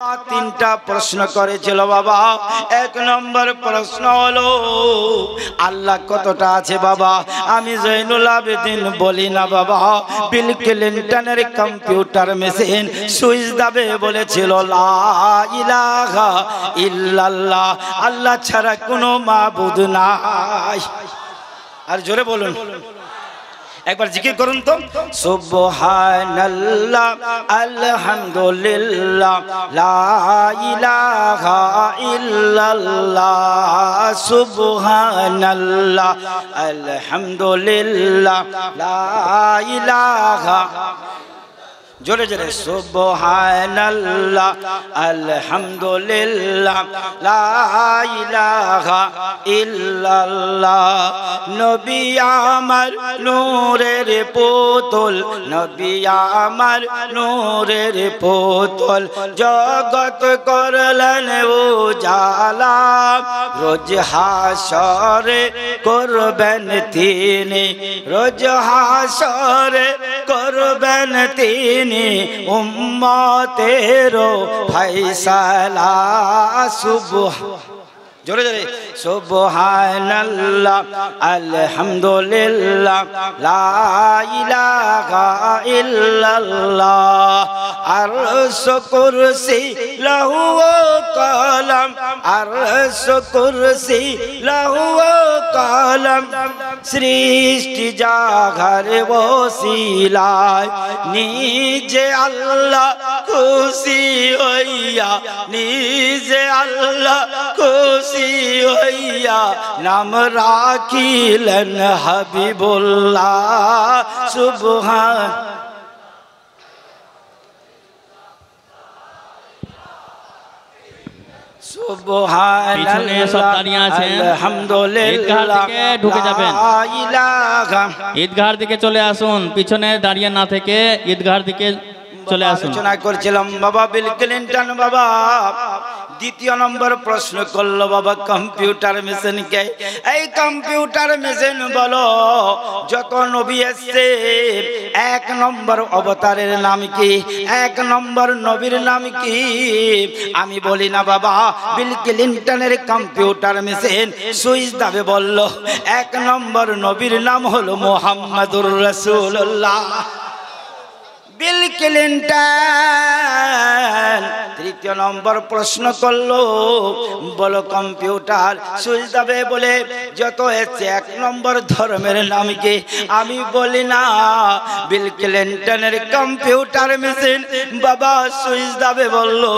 তিনটা প্রশ্ন করেছিল বাবা। এক নম্বর প্রশ্ন হলো আল্লাহ কতটা আছে বাবা? আমি জয়নুল আবেদিন বলি না বাবা, বিল ক্লিনটনের কম্পিউটার মেশিন সুইচ দাবে বলেছিল লা ইলাহা ইল্লাল্লাহ, আল্লাহ ছাড়া কোনো মাবুদ নাই। আর জোরে বলুন, একবার জিকির করুন তো, সুবহানাল্লাহ আলহামদুলিল্লাহ লা ইলাহা ইল্লাল্লাহ, সুবহানাল্লাহ আলহামদুলিল্লাহ লা ইলাহা, জোরে জোরে, সুবহানাল্লাহ আলহামদুলিল্লাহ লা ইলাহা ইল্লাল্লাহ। নবী আমার নূরের পুতুল, নবী আমার নূরের পুতুল, জগৎ করলেন উজালা, রোজ হাসরে করবেন তিনি, রোজ হাসরে করবেন তিনি, উম্মতেরও ফায়সালা। জোরে জোরে, সুবহানাল্লাহ আলহামদুলিল্লাহ লা ইলাহা ইল্লাল্লাহ। আরশ কুরসি লাহু কলম, আরশ কুরসি লাহু কলম, সৃষ্টি জাগার ওসিলায় নিজে আল্লাহ খুশি হইয়া, নিজে আল্লাহ খুশি হইয়া নাম রাখিলেন হাবিবুল্লাহ। সুবহান ঈদগাহ দিকে চলে আসুন, পিছনে দাঁড়িয়ে না থেকে ঈদগাহ দিকে চলে আসুন। আলোচনা করছিলাম বাবা বিল ক্লিনটন বাবা দ্বিতীয় নম্বর প্রশ্ন করলো বাবা কম্পিউটার মেশিনকে। এই কম্পিউটার মেশিন বলো যত নবী এসছে এক নম্বর অবতারের নাম কি? এক নম্বর নবীর নাম কি? আমি বলি না বাবা, বিল ক্লিনটনের কম্পিউটার মেশিন সুইচ দাবে বলল এক নম্বর নবীর নাম হলো মুহাম্মাদুর রাসূলুল্লাহ। বিল ক্লিনটন তৃতীয় নম্বর প্রশ্ন করলো, বলো কম্পিউটার সুইচ দাবে বলে যত এসছে এক নম্বর ধর্মের নাম কি? আমি বলি না, বিল ক্লিনটনের কম্পিউটার মেশিন বাবা সুইচ দাবে বললো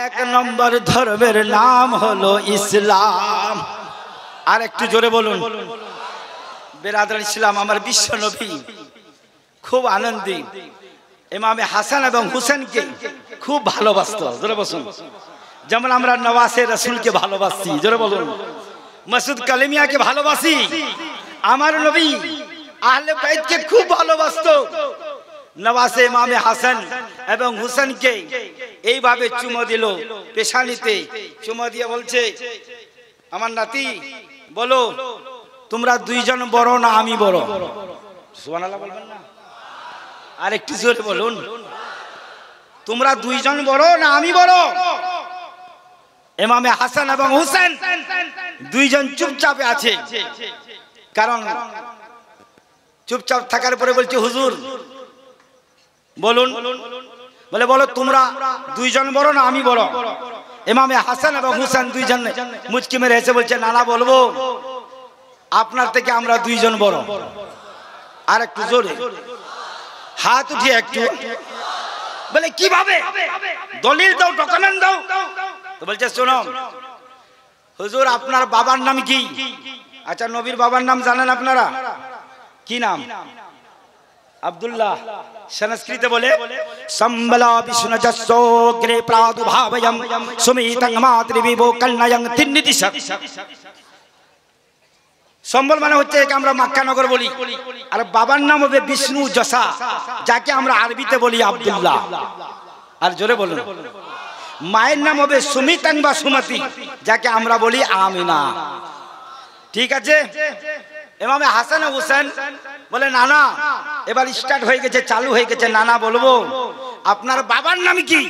এক নম্বর ধর্মের নাম হলো ইসলাম। আর একটু জোরে বলুন, বেরাদর ইসলাম আমার বিশ্ব নবী খুব আনন্দী, ইমামে হাসান এবং হুসেনকে খুব ভালোবাসত। জোরে বলুন, যেমন আমরা নওয়াজে রাসূলকে ভালোবাসি, জোরে বলুন, মাসুদ কালেমিয়াকে ভালোবাসি, আমার নবী আহলে বাইতকে খুব ভালোবাসত। নওয়াজে ইমামে হাসান এবং হুসেনকে এইভাবে চুমো দিল, পেশানিতে চুমো দিয়ে বলছে, আমার নাতি বলো তোমরা দুইজন বড় না আমি বড়? সুবহানাল্লাহ বলবেন না? আর একটু জোরে বলুন, তোমরা দুইজন বড় না আমি বড়? ইমামে হাসান এবং হুসেন দুইজন চুপচাপে আছে, কারণ চুপচাপ থাকার পরে বলছে হুজুর বলুন, বলে বলো তোমরা দুইজন বড় না আমি বড়? ইমামে হাসান এবং হুসেন দুইজন মুচকি মেরে এসে বলছে নানা বলবো আপনার থেকে আমরা দুইজন বড়। আর একটু জোরে হাত উঠিয়ে একটু বলে কিভাবে? দলিল দাও, ডকুমেন্ট দাও। তো বলছে শোনো হুজুর আপনার বাবার নাম কি? আচ্ছা নবীর বাবার নাম জানেন আপনারা? কি নাম? আব্দুল্লাহ। সংস্কৃতে বলে সম্বলা বিষ্ণু যশোগ্রে প্রাদুর্ভাবয়ং সুমিতং মাতৃবিভো কল্যায়ং তিন্নিতিশক। সম্বল মানে হচ্ছে একে আমরা মক্কানগর বলি, আর বাবার নাম হবে বিষ্ণু যশা, যাকে আমরা আরবিতে বলি আব্দুল্লাহ। আর জোরে বলুন, মায়ের নাম হবে সুমিতাং বা সুমতি, যাকে আমরা বলি আমিনা। ঠিক আছে? ইমামে হাসান ও হুসেন বলে নানা এবার স্টার্ট হয়ে গেছে, চালু হয়ে গেছে, নানা বলবো আপনার বাবার নাম কি?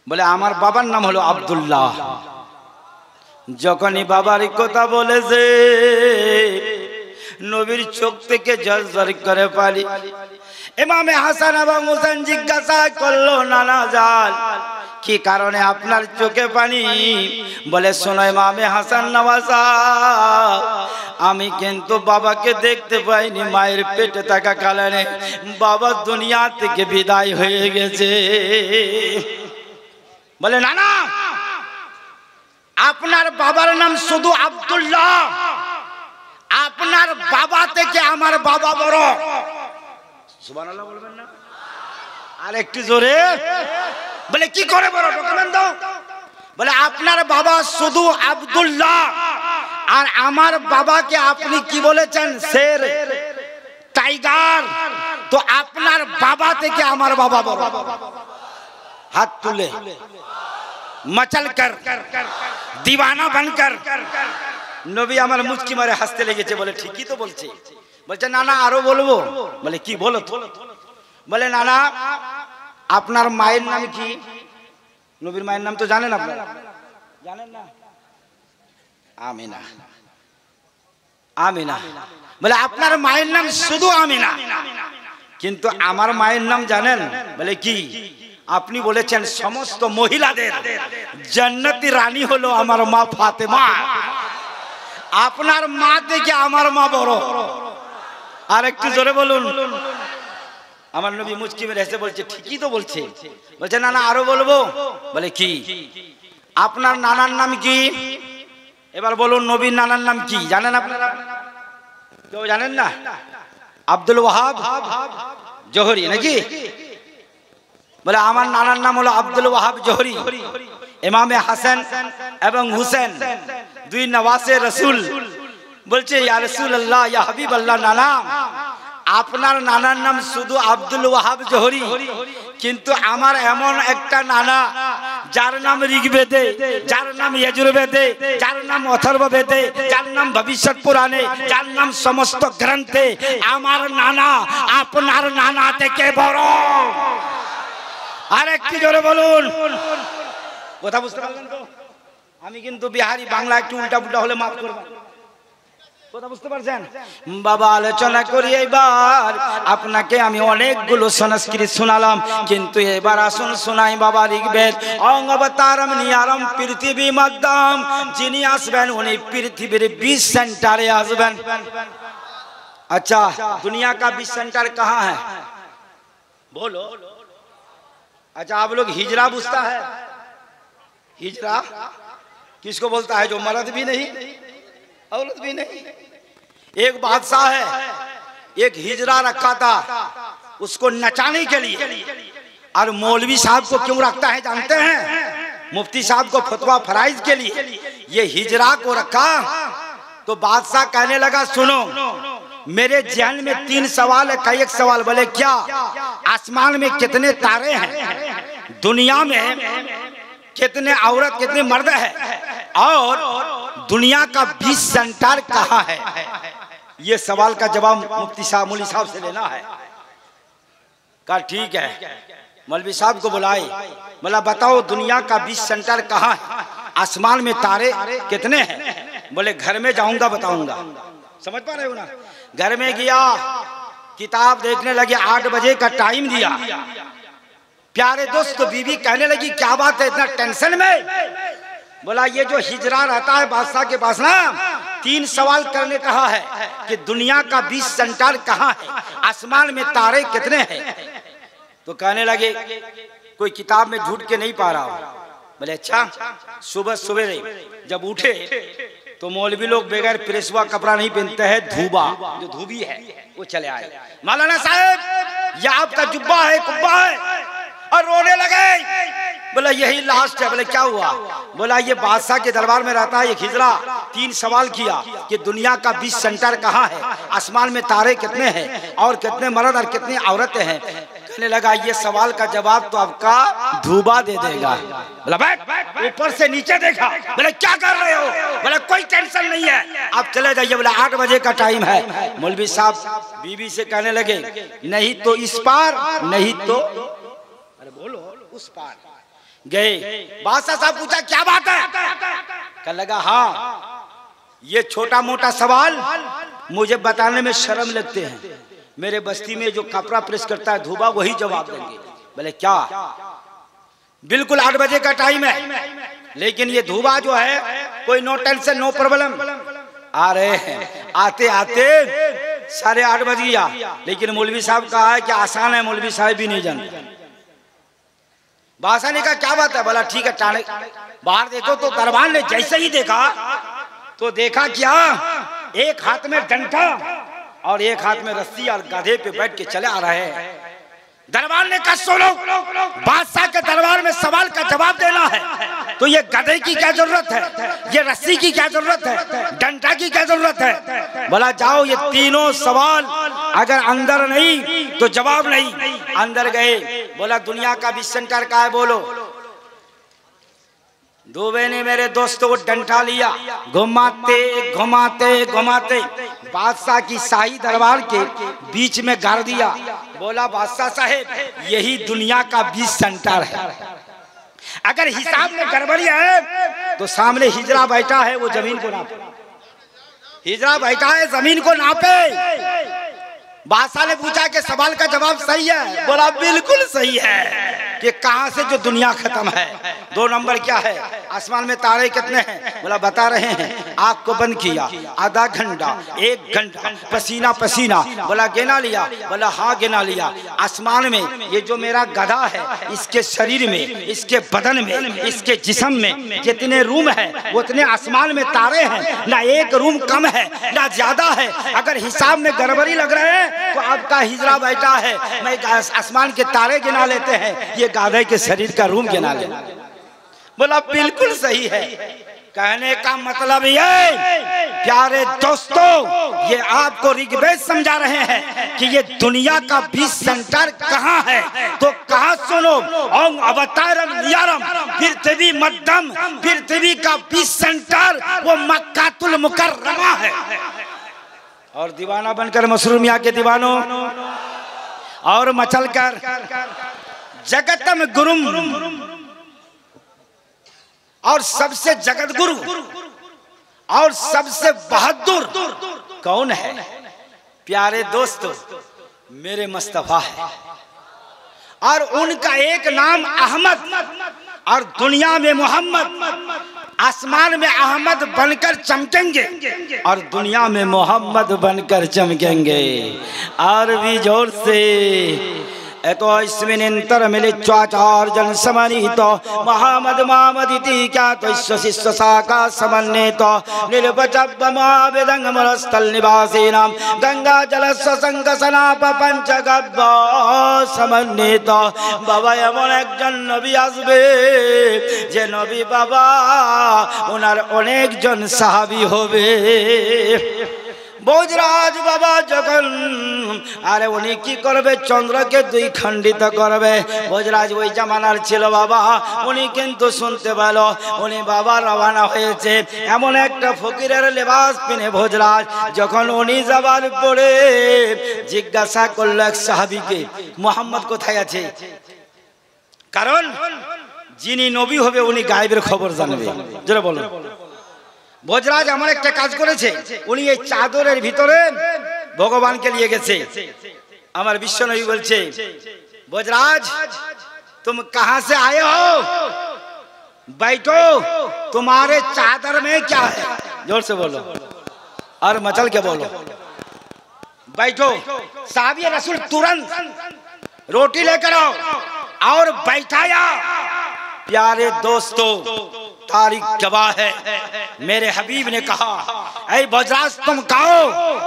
বলে আমার বাবার নাম হলো আব্দুল্লাহ। যখনই বাবার কথা বলেছে নবীর চোখ থেকে ঝরঝর করে পানি। ইমামে হাসান এবং হুসেন জিজ্ঞাসা করলো নানা জান কি কারণে আপনার চোখে পানি? বলে শোনো ইমামে হাসান নওয়াজা, আমি কিন্তু বাবাকে দেখতে পাইনি, মায়ের পেটে থাকা কারণে বাবা দুনিয়া থেকে বিদায় হয়ে গেছে। বলে নানা আপনার বাবার নাম শুধু আব্দুল্লাহ, আপনার বাবা থেকে আমার বাবা বড়। সুবহানাল্লাহ বলবেন না? আর একটু জোরে। বলে কি করে বড়? ডকুমেন্ট দাও। বলে আপনার বাবা শুধু আব্দুল্লাহ আর আমার বাবাকে আপনি কি বলেছেন? শের, টাইগার। তো আপনার বাবা থেকে আমার বাবা বড়। হাত তুলে मचल कर दीवाना बनकर নবী আমার মুচকি মারে হাসতে লেগেছে। বলে ঠিকই তো বলছে। বলছে নানা আরো বলবো? বলে কি বলো? বলে নানা আপনার মায়ের নাম কি? নবীর মায়ের নাম তো জানেন আপনারা? জানেন না? আমিনা। আমিনা। বলে আপনার মায়ের নাম শুধু আমিনা, কিন্তু আমার মায়ের নাম জানেন? বলে কি? আপনি বলেছেন সমস্ত মহিলাদের জান্নাতি রানী হলো আমার মা ফাতেমা। আপনার মা থেকে আমার মা বড়। আর একটু জোরে বলুন। আমার নবী মুচকি মেরে হেসে বলছে ঠিকই তো বলছে। বলছে না না আরো বলবো? বলে কি? আপনার নানার নাম কি? এবার বলুন নবীর নানার নাম কি জানেন আপনারা? কেউ জানেন না? আব্দুল ওয়াহাব জোহরি নাকি? বলে আমার নানার নাম হলো আব্দুল ওয়াহাব জোহরি। ইমামে হাসান এবং হুসেন দুই নওয়াসে রাসূল। বলছে ইয়া রাসূলুল্লাহ ইয়া হাবিবাল্লাহ নানা আপনার নানার নাম শুধু আব্দুল ওয়াহাব জোহরি, কিন্তু আমার এমন একটা নানা যার নাম ঋগ্বেদে, যার নাম যজুর্বেদে, যার নাম অথর্ববেদে, যার নাম ভবিষ্যৎ পুরাণে, যার নাম সমস্ত গ্রন্থে আমার নানা আপনার নানা থেকে বড়। আর একটু জোরে বলুন। কথা বুঝতে পারলেন তো? আমি কিন্তু বিহারি, বাংলা একটু উল্টা পুল্টা হলে মাফ করবেন। কথা বুঝতে পারছেন? বাবা আলোচনা করি এবার আপনাকে আমি অনেকগুলো সংস্কৃত শোনালাম, কিন্তু এবার আসুন শোনাই বাবা ঋগ্বেদ। অঙ্গবতারম নিয়ারম পৃথিবী মধ্যম, যিনি আসবেন উনি পৃথিবীর 20 सेंटरे আসবেন। अच्छा दुनिया का 20 सेंटर कहाँ है बोलो? अच्छा आप लोग हिजरा बुझता है? हिजरा किसको बोलता है? जो मर्द भी नहीं औरत भी नहीं। एक बादशाह है, एक हिजरा रखा था उसको नचाने के लिए। और मौलवी साहब को क्यों रखता है जानते हैं? मुफ्ती साहब को फतवा फराइज के लिए ये हिजरा को रखा। तो बादशाह कहने लगा सुनो मेरे ध्यान में 3 सवाल है। कई एक सवाल। बोले क्या? आसमान में कितने तारे हैं, दुनिया में कितने औरत कितने मर्द है, और दुनिया का 20 सेंटर कहाँ है? ये सवाल का जवाब मुफ्ती साहब मौलवी साहब से लेना है। कहा ठीक है। मौलवी साहब को बुलाए, बोला बताओ दुनिया का 20 सेंटर कहाँ है, आसमान में तारे कितने हैं? बोले घर में जाऊंगा बताऊंगा। समझ पा रहे हो ना? घर में गया, किताब देखने लगे। 8 बजे का टाइम दिया। प्यारे दोस्त बीवी कहने लगी क्या बात है इतना टेंशन में? बोला ये जो हिजरा रहता है बादशाह के पास ना, 3 सवाल करने कहा है कि दुनिया का 20 सेंटर कहाँ है, आसमान में तारे कितने हैं। तो कहने लगे कोई किताब में ढूंढ के नहीं पा रहा हूं। बोले अच्छा। सुबह सवेरे जब उठे तो मौलवी लोग बगैर प्रेस हुआ कपड़ा नहीं पहनते हैं, धूबा जो धूबी है वो चले आए। मौलाना साहब ये आपका जुब्बा है, कुब्बा है, और रोने लगे। बोला यही लास्ट है। बोले क्या हुआ? बोला ये बादशाह के दरबार में रहता है एक हिजरा। 3 सवाल किया कि दुनिया का 20 सेंटर कहाँ है, आसमान में तारे कितने हैं, और कितने मर्द और कितनी औरतें हैं। कहने लगा ये सवाल का जवाब तो आपका धूबा दे देगा। बोला बैठ। ऊपर से नीचे देखा। बोले क्या कर रहे हो? बोला कोई टेंशन नहीं है आप चले जाइए। बोला 8 बजे का टाइम है। मौलवी साहब बीवी से कहने लगे नहीं तो इस पार, नहीं तो अरे बोलो उस पार। गए, बादशाह साहब पूछा क्या बात है? कहने लगा हाँ, ये छोटा मोटा सवाल मुझे बताने में शर्म लगते हैं। मेरे बस्ती में जो कपड़ा प्रेस करता है धोबा वही जवाब देंगे। बोले क्या? बिल्कुल 8 बजे का टाइम है, लेकिन ये धोबा जो है कोई नो टेंशन नो प्रॉब्लम आ रहे हैं। आते आते 8:30 बज गया, लेकिन मौलवी साहब कहा है कि आसान है, मौलवी साहब भी नहीं जानते। बादशाह ने कहा क्या बात है? बोला ठीक है, टाने बाहर देखो। तो दरबार ने जैसे ही देखा तो देखा क्या, एक हाथ में डंडा और एक हाथ में रस्सी और गधे पे बैठ के चले आ रहे हैं। दरबार ने कहा सुनो, बादशाह के दरबार में सवाल का जवाब देना है तो ये गधे की क्या जरूरत है, ये रस्सी की क्या जरूरत है, डंडा की क्या जरूरत है? बोला जाओ, ये तीनों सवाल अगर अंदर नहीं तो जवाब नहीं। अंदर गए, बोला दुनिया का 20 सेंटर का है, बोलो। दुबे ने मेरे दोस्तों को डंडा लिया, घुमाते घुमाते घुमाते बादशाह की शाही दरबार के बीच में गाड़ दिया। बोला बादशाह साहेब यही दुनिया का 20 सेंटर है, अगर हिसाब में गड़बड़ी है तो सामने हिजरा बैठा है, वो जमीन को नापे। हिजरा बैठा है, जमीन को नापे। बादशाह ने पूछा कि सवाल का जवाब सही है? बोला बिल्कुल सही है। कि कहां से जो दुनिया खत्म है? 2 नंबर क्या है? आसमान में तारे कितने हैं? बोला बता रहे हैं। आँख को बंद किया, आधा घंटा 1 घंटा पसीना पसीना। बोला गिना लिया? बोला हाँ गिना लिया। आसमान में ये जो मेरा गधा है, इसके शरीर में, इसके बदन में, इसके जिस्म में जितने रूम है उतने आसमान में तारे हैं, ना एक रूम कम है ना ज्यादा है। अगर हिसाब में गड़बड़ी लग रहे हैं तो आपका हिजरा बैठा है, मैं आसमान के तारे गिना लेते हैं, ये गाधे के शरीर का रूम गिना ले। बोला बिल्कुल सही है। कहने का मतलब ये प्यारे दोस्तों, ये आपको ऋग्वेद समझा रहे हैं कि ये दुनिया का 20 सेंटर कहाँ है। तो कहा सुनो, ओम अवतारम नियारम पृथ्वी मध्यम, पृथ्वी का 20 सेंटर वो मक्कातुल मुकर्रमा है। और दीवाना बनकर मशरूम मियां के दीवानों और मचलकर जगतम गुरुम और सबसे जगत गुरु और सबसे बहादुर कौन है? प्यारे दोस्तों मेरे मुस्तफा है, और उनका एक नाम अहमद, और दुनिया में मोहम्मद, आसमान में अहमद बनकर चमकेंगे और दुनिया में मोहम्मद बनकर चमकेंगे। और भी जोर से तो इसमें निंतर मिले चाचार जन समनी तो मोहम्मद मामदिति क्या तो शिष्य शाखा समन्ने तो निर्भचब्बमावेदंग मरस्थल निवासी नाम गंगा जल संग सनाप पंचगब्ब समन्ने तो बाबा एमन एकजन नबी आसबे जे नबी बाबा ओनार अनेक जन साहाबी होबे। भोजराज बाबा जखन आरे उन्हीं की करबे चंद्र के 2 खंडित करबे। भोजराज वही जमानार छिलो बाबा, उन्हीं किन्तु सुनते पेलो उन्हीं बाबा रवाना होयेछे एमन एकटा फकिरेर लेबास पिने। भोजराज जखन उन्हीं जाবার পরে जिज्ञासा करलो एक साहाबीके मोहम्मद कोथाय आछे, कारण যিনি নবী হবে উনি গায়েবের খবর জানবে। জোরে বলো। ভোজরাজ এমন একটা কাজ করেছে, উনি এই চাদরের ভিতরে ভগবানকে নিয়ে গেছে। আমার বিশ্বনবী বলছে भोजराज तुम कहां से आए हो? बैठो, तुम्हारे चादर में क्या है? जोर से बोलो और मचल के बोलो। बैठो। साहबी रसूल तुरंत रोटी लेकर आओ और बैठाया। प्यारे दोस्तों तारीख गवाह है, मेरे हबीब ने कहा ऐ भोजराज तुम खाओ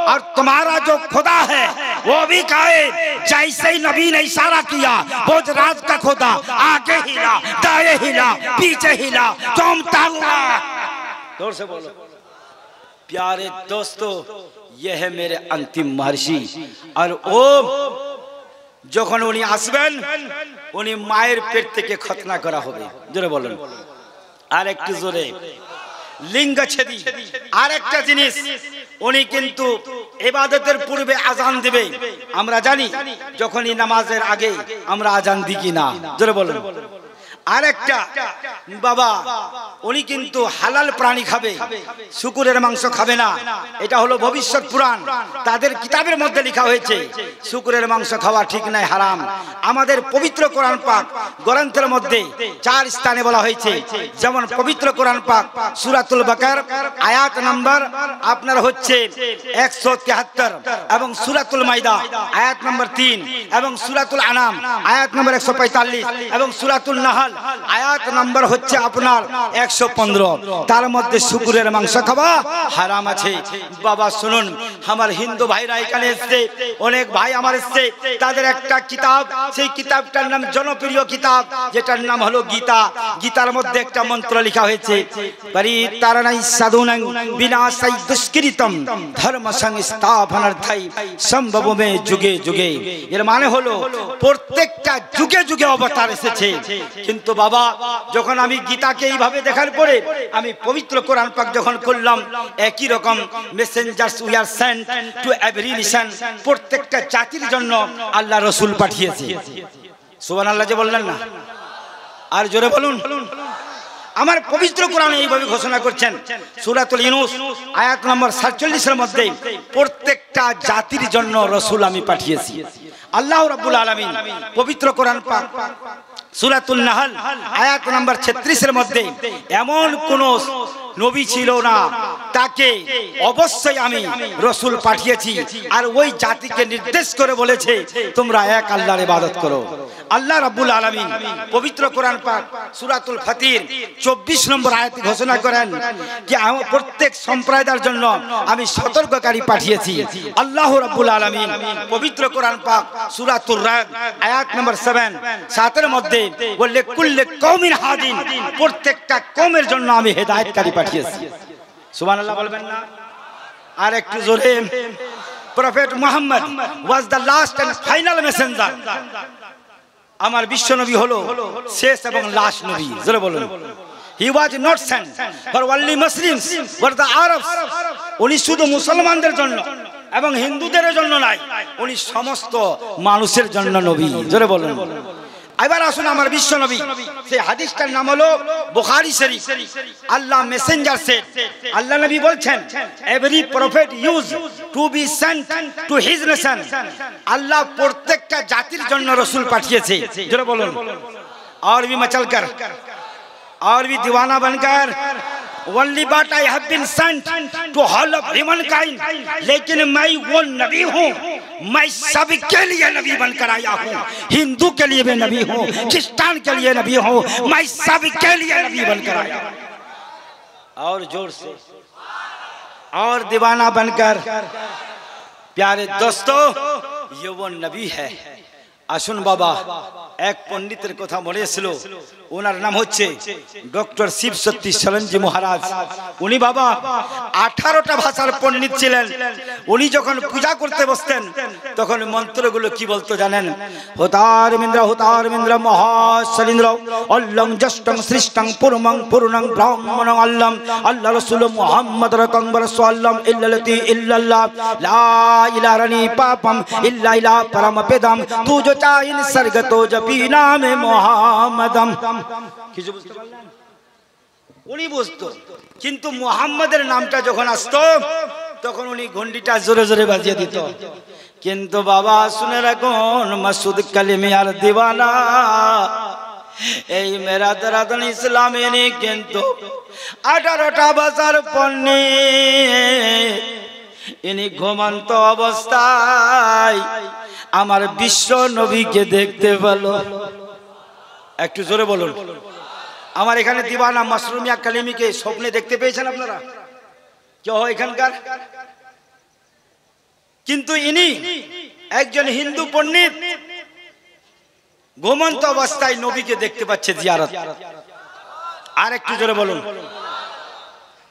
और तुम्हारा जो खुदा है वो भी खाए। जैसे ही नबी ने इशारा किया भोजराज का खुदा आगे हिला, दाएं हिला, पीछे हिला, चमकता हुआ। जोर से बोलो। प्यारे दोस्तों ये है मेरे अंतिम महर्षि, और ओ যখন উনি আসবেন উনি মায়ের পেট থেকে খতনা করা হবে। জোরে বলেন আর একটু জোরে। লিঙ্গ ছেদি আরেকটা জিনিস, উনি কিন্তু ইবাদতের পূর্বে আজান দিবে। আমরা জানি যখনই নামাজের আগে আমরা আজান দিই কি না? জোরে বলেন। আরেকটা বাবা উনি কিন্তু হালাল প্রাণী খাবে, শুকুরের মাংস খাবে না। এটা হলো ভবিষ্যৎ পুরাণ, তাদের কিতাবের মধ্যে লেখা হয়েছে শুকুরের মাংস খাওয়া ঠিক নাই, হারাম। আমাদের পবিত্র কোরআন পাক গ্রন্থের মধ্যে 4 স্থানে বলা হয়েছে, যেমন পবিত্র কোরআন পাক সূরাতুল বাকার আয়াত নাম্বার আপনার হচ্ছে 173 এবং সূরাতুল মাইদা আয়াত নাম্বার 3 এবং সূরাতুল আনাম আয়াত নাম্বার 145 এবং সূরাতুল নাহল আয়াত নাম্বার হচ্ছে আপনার 115, তার মধ্যে শুকুরের মাংস খাওয়া হারাম আছে। বাবা শুনুন, আমার হিন্দু ভাইরা এখানে এসেছে, অনেক ভাই আমার এসেছে, তাদের একটা কিতাব, সেই কিতাবটার নাম জনপ্রিয় কিতাব, যেটার নাম হলো গীতা। গীতার মধ্যে একটা মন্ত্র লেখা হয়েছে, পরিতারণাই সাধুনাং বিনাশাই দুষ্কৃতম ধর্ম সংস্থাপনার্থাই সম্ভবমে যুগে যুগে। এর মানে হলো প্রত্যেকটা যুগে যুগে অবতার এসেছে, কিন্তু বাবা যখন আমি গীতাকে এইভাবে দেখার পরে আমি পবিত্র কোরআন পাক যখন করলাম, একই রকম messengers we are sent to every nation, প্রত্যেকটা জাতির জন্য আল্লাহ রাসূল পাঠিয়েছে। সুবহানাল্লাহ যে বললেন না, আর জোরে বলুন। আমার পবিত্র কোরআনে এইভাবে ঘোষণা করছেন সূরাতুল ইউনূস আয়াত নম্বর 47 এর মধ্যে, প্রত্যেকটা জাতির জন্য রাসূল আমি পাঠিয়েছি। আল্লাহ রাব্বুল আলামিন পবিত্র কোরআন পাক সূরাতুল নাহল আয়াত নাম্বার 36 এর মধ্যে এমন কোন নবী ছিল না, তাকে অবশ্যই আমি রাসূল পাঠিয়েছি, আর ওই জাতিকে নির্দেশ করে বলেছে তোমরা এক আল্লাহর ইবাদত করো। আল্লাহ রাব্বুল আলামিন পবিত্র কোরআন পাক সূরাতুল ফাতির 24 নম্বর আয়াতে ঘোষণা করেন যে প্রত্যেক সম্প্রদায়ের জন্য আমি সতর্ককারী পাঠিয়েছি। আল্লাহ রাব্বুল আলামিন পবিত্র কোরআন পাক সূরাতুর রাদ আয়াত নম্বর 7 এর মধ্যে বলে কুল্লে কওমিন হাদিন, প্রত্যেকটা কওমের জন্য আমি হেদায়েতকারী পাঠিয়েছি। সুবহানাল্লাহ বলবেন না? আর একটু জোরে। Prophet Muhammad was the last and final messenger. আমার বিশ্ব নবী হলো শেষ এবং লাস্ট নবী, জোরে বলুন। He was not sent for only Muslims but the Arabs. উনি শুধু মুসলমানদের জন্য এবং হিন্দুদের জন্য নয়, উনি সমস্ত মানুষের জন্য নবী, জোরে বলুন। এবার আসুন আমার বিশ্ব নবী, সেই হাদিসটার নাম হলো বুখারী শরীফ। আল্লাহ মেসেঞ্জার সেড, আল্লাহ নবী বলছেন every prophet use to be sent to his nation. Allah প্রত্যেকটা জাতির জন্য রাসূল পাঠিয়েছে, জোরে বলুন। और भी मचल कर और भी दीवाना बनकर only but I have been sent to all of humankind, लेकिन मैं वो नबी हूँ, मैं सबके लिए नबी बनकर आया हूँ। हिंदू के लिए मैं नबी हूँ, क्रिस्तान के लिए नबी हूँ, मैं सबके लिए नबी बनकर आया हूँ। और जोर से और दीवाना बनकर। प्यारे दोस्तों, ये वो नबी है। আসুন বাবা, এক পণ্ডিতের কথা মনে ছিল, ওনার নাম হচ্ছে ডক্টর শিব সত্যি সরঞ্জি মহারাজ। উনি বাবা 18টা ভাষার পণ্ডিত ছিলেন। উনি যখন পূজা করতে বসতেন তখন মন্ত্রগুলো কি বলতো জানেন? হোতার মিন্দ্র মহাশলিন্দ্র অল্লং জষ্টং সৃষ্টং পুরমং পূর্ণং ব্রাহ্মণং আল্লাম আল্লাহ রাসূল মুহাম্মদ রকংবর সাল্লাম ইল্লাল্লাতি ইল্লাল্লাহ লা ইলাহা রানি পাপম ইল্লা ইলা পরম পেদম তু जो চাইন সরগত জপি নামে মুহাম্মদম। কিছু বুঝতে পারলেন? উনি বুঝতো, কিন্তু মুহাম্মাদের নামটা যখন আসতো তখন উনি ঘন্টিটা জোরে জোরে বাজিয়ে দিত। কিন্তু বাবা শুনে রাখুন, মাসুদ কালিমি আর দিওয়ানা এই মেরা দরাদন ইসলামে নেই, কিন্তু 18টা ভাষার পণ্ডিত ইনি ঘুমন্ত অবস্থায় আমার বিশ্ব নবীকে দেখতে পেল। একটু জোরে বলুন। আমার এখানে দিওয়ানা মাসরুমিয়া কালিমিকে স্বপ্নে দেখতে পেয়েছেন আপনারা? কেউ এখানকার? কিন্তু ইনি একজন হিন্দু পণ্ডিত ঘুমন্ত অবস্থায় নবীকে দেখতে পাচ্ছে জিয়ারত। আর একটু জোরে বলুন।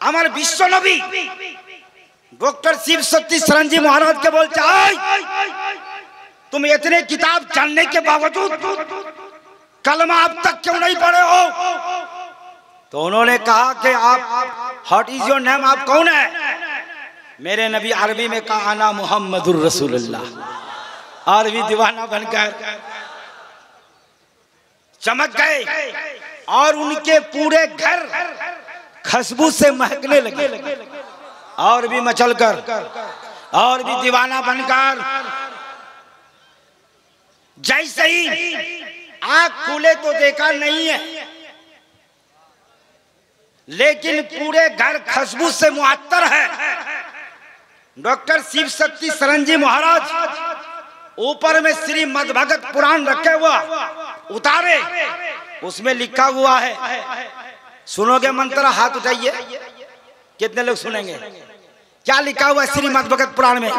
আমার বিশ্ব নবী डॉक्टर शिव सत्ती सरंजी महाराज के बोलते तुम इतने किताब जानने के बावजूद कलमा अब तक क्यों नहीं पढ़े हो? तो उन्होंने कहा कि आप व्हाट इज योर नेम, आप कौन है? मेरे नबी अरबी में कहा आना मुहम्मदुर रसूलुल्लाह। अरबी दीवाना बनकर चमक गए। और उनके पूरे घर खुशबू से महकने लगे, और भी मचलकर और भी दीवाना बनकर। जैसे ही आंख खुले तो देखा नहीं है, लेकिन पूरे घर खुशबू से मुअत्तर है। डॉक्टर शिव शक्ति शरण जी महाराज ऊपर में श्रीमद् भागवत पुराण रखे हुआ उतारे, उसमें लिखा हुआ है, सुनोगे मंत्र? हाथ उठाइए, कितने लोग सुनेंगे? क्या लिखा हुआ है श्रीमद् भागवत पुराण में?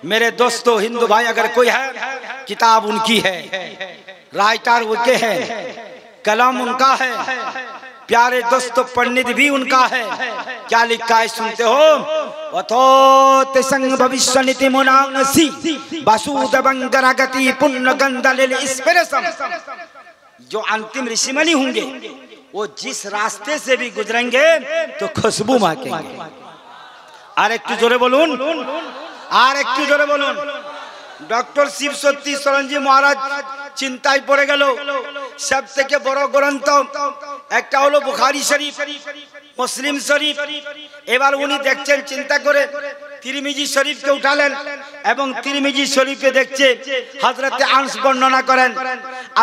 मेरे दोस्तों हिंदू भाई, अगर कोई है, किताब उनकी है, राइटर उनके हैं, कलम उनका है, प्यारे दोस्तों पंडित भी उनका है। क्या लिखा है सुनते हो? अथोत संग भविष्य नीति मुनासी वासुदेवंगरागति पुण्य गंधलिल इंस्पिरेशन। जो अंतिम ऋषि मुनि होंगे वो जिस रास्ते से भी गुजरेंगे तो खुशबू महकेंगे। আর একটু জোরে বলুন, আর একটু জোরে বলুন। ডক্টর শিব সত্যি শরণজি মহারাজ চিন্তায় পড়ে গেল। সব থেকে বড় গ্রন্থ একটা হলো বুখারী শরীফ, মুসলিম শরীফ। এবার উনি দেখছেন, চিন্তা করে তিরমিজি শরীফকে উঠালেন এবং তিরমিজি শরীফে দেখছে হযরতে আনস বর্ণনা করেন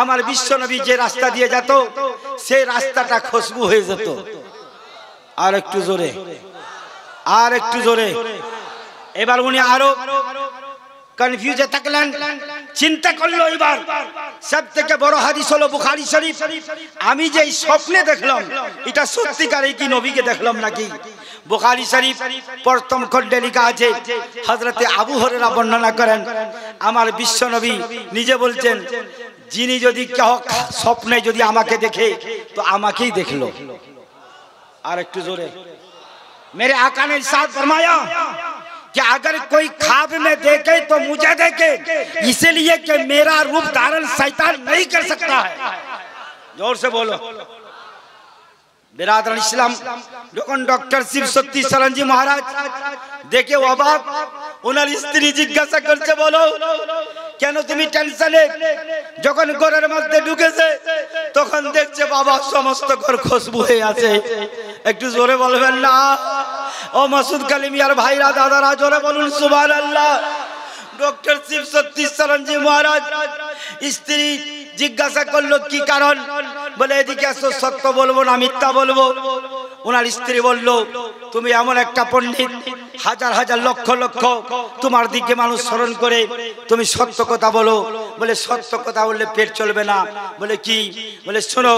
আমার বিশ্বনবী যে রাস্তা দিয়ে যেত সেই রাস্তাটা খুশবু হয়ে যেত। আর একটু জোরে, আর একটু জোরে। এবার উনি আরো কনফিউজে থাকলেন, চিন্তা করলো এবার সব থেকে বড় হাদিস হলো বুখারী শরীফ। আমি যে স্বপ্নে দেখলাম এটা সত্যিকারে কি নবীকে দেখলাম নাকি? বুখারী শরীফ প্রথম খণ্ডে লেখা আছে, হযরতে আবু হুরায়রা বর্ণনা করেন আমার বিশ্বনবী নিজে বলছেন, যিনি যদি কেউ স্বপ্নে যদি আমাকে দেখে তো আমাকেই দেখলো। আর একটু জোরে। मेरे आका ने इरशाद फरमाया कि अगर कोई ख्वाब में देखे तो मुझे देखे, इसलिए कि मेरा रूप धारण शैतान नहीं कर सकता है। जोर से बोलो। बिरादरान इस्लाम, যখন ডক্টর শিব সত্যি শরণজি মহারাজ দেখে অবাক, ওনার স্ত্রী জিজ্ঞাসা করছে, বলো কেন তুমি টেনশনে? যখন ঘরের মধ্যে ঢুকেছে তখন দেখছে বাবা সমস্ত ঘর খুশবু হয়ে আছে। একটু জোরে বলবেন না? ও মাসুদ কালিমিয়ার ভাইরা, দাদারা, জোরে বলুন সুবহানাল্লাহ। ডক্টর শিব সত্যি শরণজি মহারাজ স্ত্রী জিজ্ঞাসা করলো কি কারণ? বলে এদিকে আসো, সত্য বলবো না মিথ্যা বলবো? ওনার স্ত্রী বলল, তুমি এমন একটা পণ্ডিত, হাজার হাজার লক্ষ লক্ষ তোমার দিকে মানুষ স্মরণ করে, তুমি সত্য কথা বলো। বলে সত্য কথা বললে পেট চলবে না। বলে কি? বলে শোনো,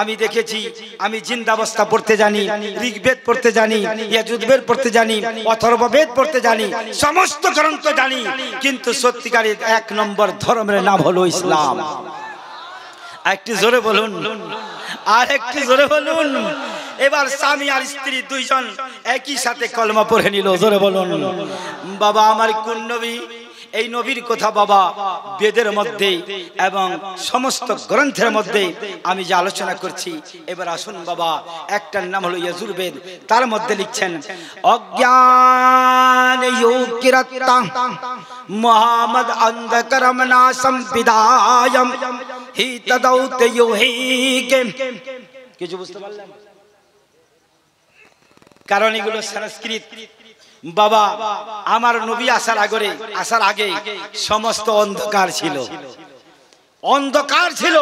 আমি দেখেছি, আমি জিন্দাবস্থা পড়তে জানি, ঋগ্বেদ পড়তে জানি, যজুর্বেদ পড়তে জানি, অথর্ববেদ পড়তে জানি, সমস্ত গ্রন্থ জানি, কিন্তু সত্যিকারের এক নম্বর ধর্মের নাম হলো ইসলাম। একটু জোরে বলুন, আর একটু জোরে বলুন। এবার স্বামী আর স্ত্রী দুইজন একই সাথে কলমা পড়ে নিল। জোরে বলুন। বাবা আমার কোন নবী? এই নবীর কথা বাবা বেদের মধ্যে এবং সমস্ত গ্রন্থের মধ্যে আমি যে আলোচনা করছি, এবার আসুন বাবা, একটার নাম হলো যজুর্বেদ। তার মধ্যে লিখছেন, অজ্ঞান ইউকিরাত্তা মুহাম্মদ অন্ধকরম নাসম বিদায়ম হি তদৌত ইউহিকে। কিছু বুঝতে পারলেন? কারণ এগুলো সংস্কৃত। বাবা আমার নবী আসার আগে সমস্ত অন্ধকার ছিল, অন্ধকার ছিল।